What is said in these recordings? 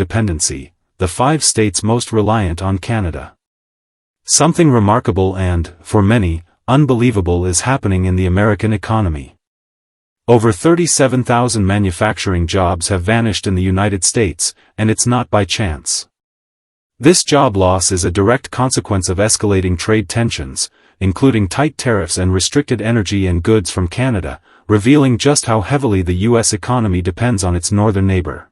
dependency, the 5 states most reliant on Canada. Something remarkable and, for many, unbelievable is happening in the American economy. Over 37,000 manufacturing jobs have vanished in the United States, and it's not by chance. This job loss is a direct consequence of escalating trade tensions, including tight tariffs and restricted energy and goods from Canada, revealing just how heavily the U.S. economy depends on its northern neighbor.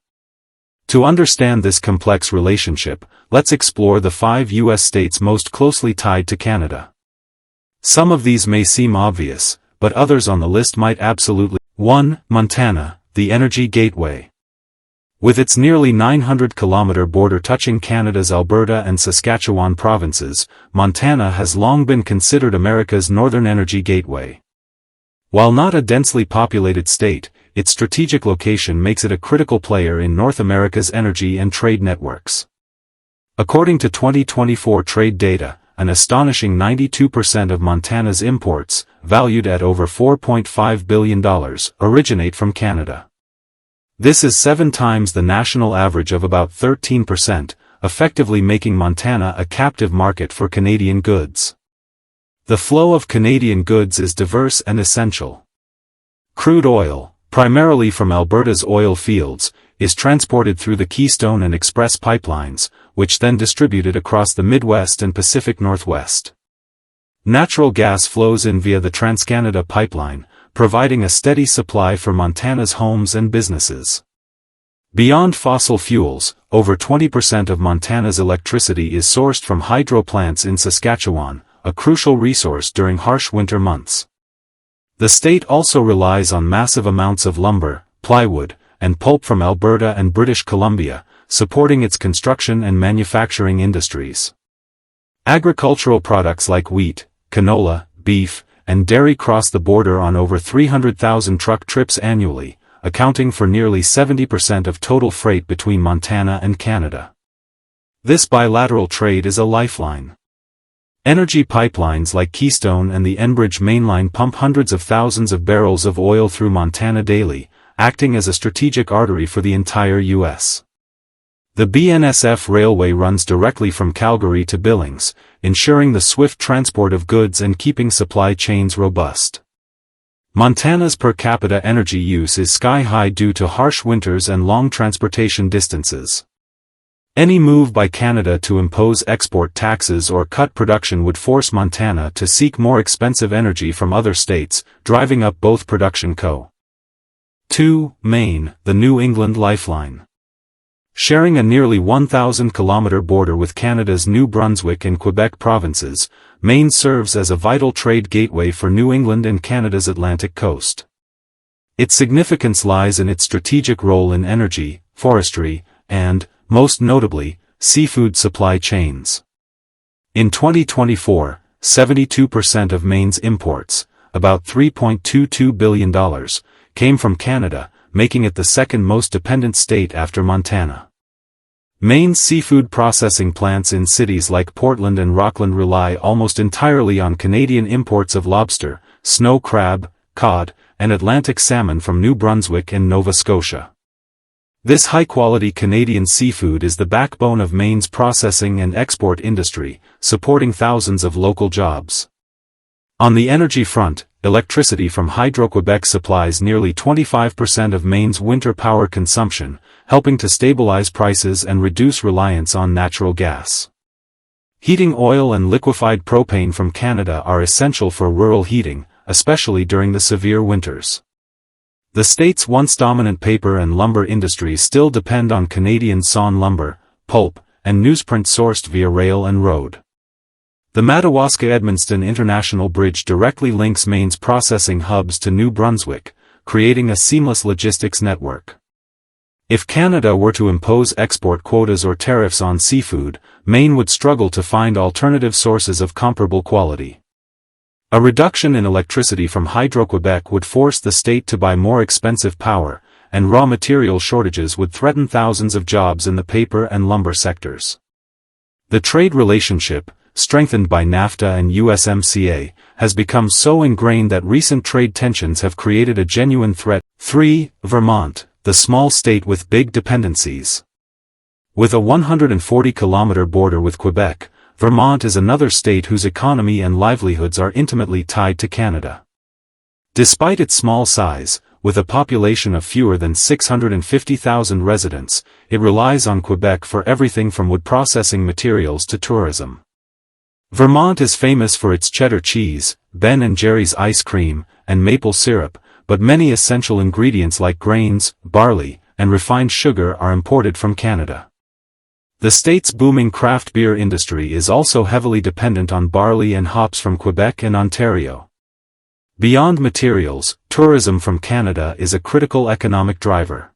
To understand this complex relationship, let's explore the 5 U.S. states most closely tied to Canada. Some of these may seem obvious, but others on the list might absolutely. 1. Montana, the energy gateway. With its nearly 900-kilometer border touching Canada's Alberta and Saskatchewan provinces, Montana has long been considered America's northern energy gateway. While not a densely populated state, its strategic location makes it a critical player in North America's energy and trade networks. According to 2024 trade data, an astonishing 92% of Montana's imports, valued at over $4.5 billion, originate from Canada. This is 7 times the national average of about 13%, effectively making Montana a captive market for Canadian goods. The flow of Canadian goods is diverse and essential. Crude oil, primarily from Alberta's oil fields, is transported through the Keystone and Express pipelines, which then distributed across the Midwest and Pacific Northwest. Natural gas flows in via the TransCanada pipeline, providing a steady supply for Montana's homes and businesses. Beyond fossil fuels, over 20% of Montana's electricity is sourced from hydro plants in Saskatchewan, a crucial resource during harsh winter months. The state also relies on massive amounts of lumber, plywood, and pulp from Alberta and British Columbia, supporting its construction and manufacturing industries. Agricultural products like wheat, canola, beef, and dairy cross the border on over 300,000 truck trips annually, accounting for nearly 70% of total freight between Montana and Canada. This bilateral trade is a lifeline. Energy pipelines like Keystone and the Enbridge mainline pump hundreds of thousands of barrels of oil through Montana daily, acting as a strategic artery for the entire U.S. The BNSF Railway runs directly from Calgary to Billings, ensuring the swift transport of goods and keeping supply chains robust. Montana's per capita energy use is sky-high due to harsh winters and long transportation distances. Any move by Canada to impose export taxes or cut production would force Montana to seek more expensive energy from other states, driving up both production co. 2. Maine, the New England lifeline. Sharing a nearly 1,000-kilometer border with Canada's New Brunswick and Quebec provinces, Maine serves as a vital trade gateway for New England and Canada's Atlantic coast. Its significance lies in its strategic role in energy, forestry, and, most notably, seafood supply chains. In 2024, 72% of Maine's imports, about $3.22 billion, came from Canada, making it the second most dependent state after Montana. Maine's seafood processing plants in cities like Portland and Rockland rely almost entirely on Canadian imports of lobster, snow crab, cod, and Atlantic salmon from New Brunswick and Nova Scotia. This high-quality Canadian seafood is the backbone of Maine's processing and export industry, supporting thousands of local jobs. On the energy front, electricity from Hydro-Quebec supplies nearly 25% of Maine's winter power consumption, helping to stabilize prices and reduce reliance on natural gas. Heating oil and liquefied propane from Canada are essential for rural heating, especially during the severe winters. The state's once dominant paper and lumber industries still depend on Canadian sawn lumber, pulp, and newsprint sourced via rail and road. The Madawaska-Edmundston International Bridge directly links Maine's processing hubs to New Brunswick, creating a seamless logistics network. If Canada were to impose export quotas or tariffs on seafood, Maine would struggle to find alternative sources of comparable quality. A reduction in electricity from Hydro-Quebec would force the state to buy more expensive power, and raw material shortages would threaten thousands of jobs in the paper and lumber sectors. The trade relationship, strengthened by NAFTA and USMCA, has become so ingrained that recent trade tensions have created a genuine threat. 3. Vermont, the small state with big dependencies. With a 140-kilometer border with Quebec, Vermont is another state whose economy and livelihoods are intimately tied to Canada. Despite its small size, with a population of fewer than 650,000 residents, it relies on Quebec for everything from wood processing materials to tourism. Vermont is famous for its cheddar cheese, Ben & Jerry's ice cream, and maple syrup, but many essential ingredients like grains, barley, and refined sugar are imported from Canada. The state's booming craft beer industry is also heavily dependent on barley and hops from Quebec and Ontario. Beyond materials, tourism from Canada is a critical economic driver.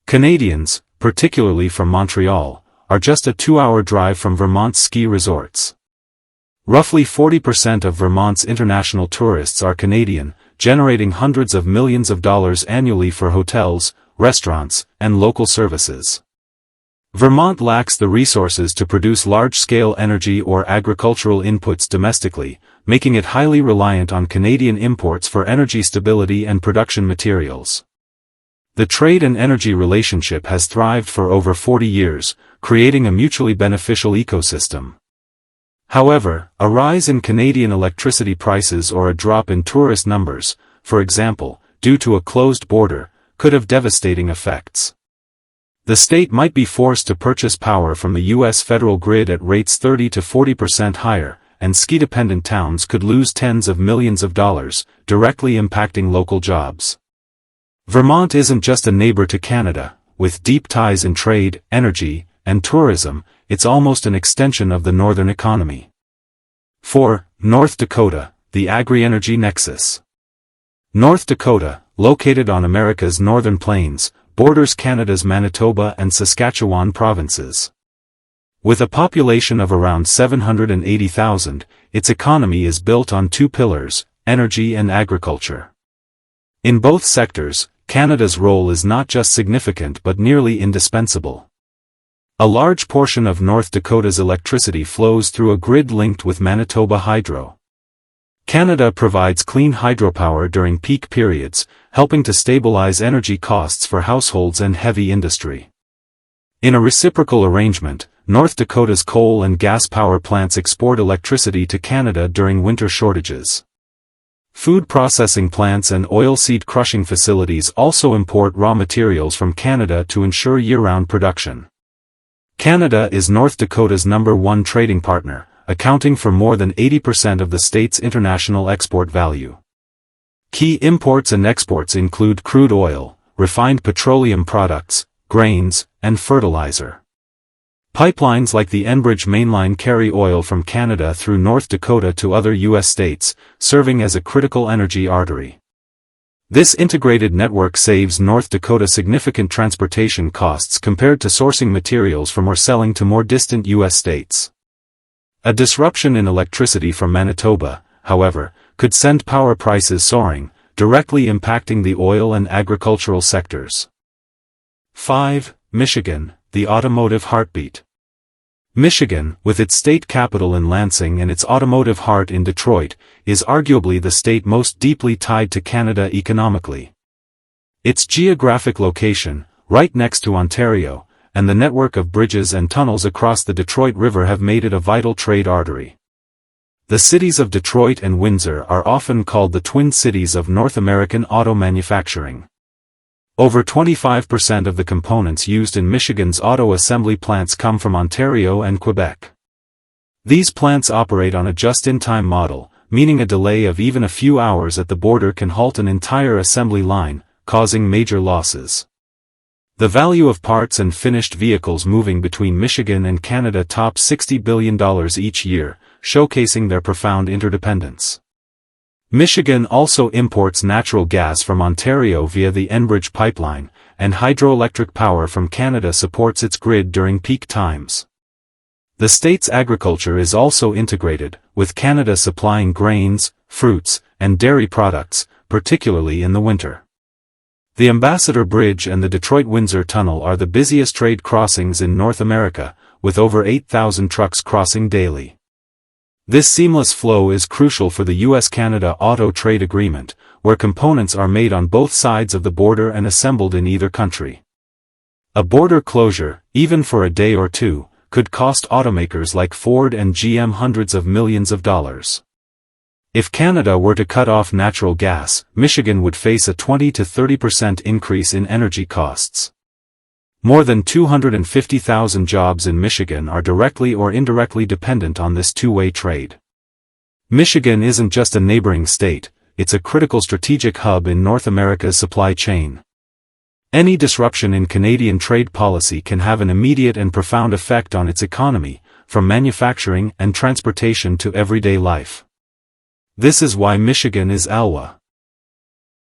Canadians, particularly from Montreal, are just a 2-hour drive from Vermont's ski resorts. Roughly 40% of Vermont's international tourists are Canadian, generating hundreds of millions of dollars annually for hotels, restaurants, and local services. Vermont lacks the resources to produce large-scale energy or agricultural inputs domestically, making it highly reliant on Canadian imports for energy stability and production materials. The trade and energy relationship has thrived for over 40 years, creating a mutually beneficial ecosystem. However, a rise in Canadian electricity prices or a drop in tourist numbers, for example, due to a closed border, could have devastating effects. The state might be forced to purchase power from the U.S. federal grid at rates 30 to 40% higher, and ski-dependent towns could lose tens of millions of dollars, directly impacting local jobs. Vermont isn't just a neighbor to Canada. With deep ties in trade, energy, and tourism, it's almost an extension of the northern economy. 4. North Dakota, the Agri-energy nexus. North Dakota, located on America's northern plains, borders Canada's Manitoba and Saskatchewan provinces. With a population of around 780,000, its economy is built on two pillars, energy and agriculture. In both sectors, Canada's role is not just significant but nearly indispensable. A large portion of North Dakota's electricity flows through a grid linked with Manitoba Hydro. Canada provides clean hydropower during peak periods, helping to stabilize energy costs for households and heavy industry. In a reciprocal arrangement, North Dakota's coal and gas power plants export electricity to Canada during winter shortages. Food processing plants and oilseed crushing facilities also import raw materials from Canada to ensure year-round production. Canada is North Dakota's #1 trading partner, accounting for more than 80% of the state's international export value. Key imports and exports include crude oil, refined petroleum products, grains, and fertilizer. Pipelines like the Enbridge Mainline carry oil from Canada through North Dakota to other U.S. states, serving as a critical energy artery. This integrated network saves North Dakota significant transportation costs compared to sourcing materials from or selling to more distant U.S. states. A disruption in electricity from Manitoba, however, could send power prices soaring, directly impacting the oil and agricultural sectors. 5. Michigan, the automotive heartbeat. Michigan, with its state capital in Lansing and its automotive heart in Detroit, is arguably the state most deeply tied to Canada economically. Its geographic location, right next to Ontario, and the network of bridges and tunnels across the Detroit River have made it a vital trade artery. The cities of Detroit and Windsor are often called the Twin Cities of North American auto manufacturing. Over 25% of the components used in Michigan's auto assembly plants come from Ontario and Quebec. These plants operate on a just-in-time model, meaning a delay of even a few hours at the border can halt an entire assembly line, causing major losses. The value of parts and finished vehicles moving between Michigan and Canada tops $60 billion each year, showcasing their profound interdependence. Michigan also imports natural gas from Ontario via the Enbridge pipeline, and hydroelectric power from Canada supports its grid during peak times. The state's agriculture is also integrated, with Canada supplying grains, fruits, and dairy products, particularly in the winter. The Ambassador Bridge and the Detroit-Windsor Tunnel are the busiest trade crossings in North America, with over 8,000 trucks crossing daily. This seamless flow is crucial for the U.S.-Canada Auto Trade Agreement, where components are made on both sides of the border and assembled in either country. A border closure, even for a day or two, could cost automakers like Ford and GM hundreds of millions of dollars. If Canada were to cut off natural gas, Michigan would face a 20 to 30% increase in energy costs. More than 250,000 jobs in Michigan are directly or indirectly dependent on this two-way trade. Michigan isn't just a neighboring state, it's a critical strategic hub in North America's supply chain. Any disruption in Canadian trade policy can have an immediate and profound effect on its economy, from manufacturing and transportation to everyday life. This is why Michigan is ALWA.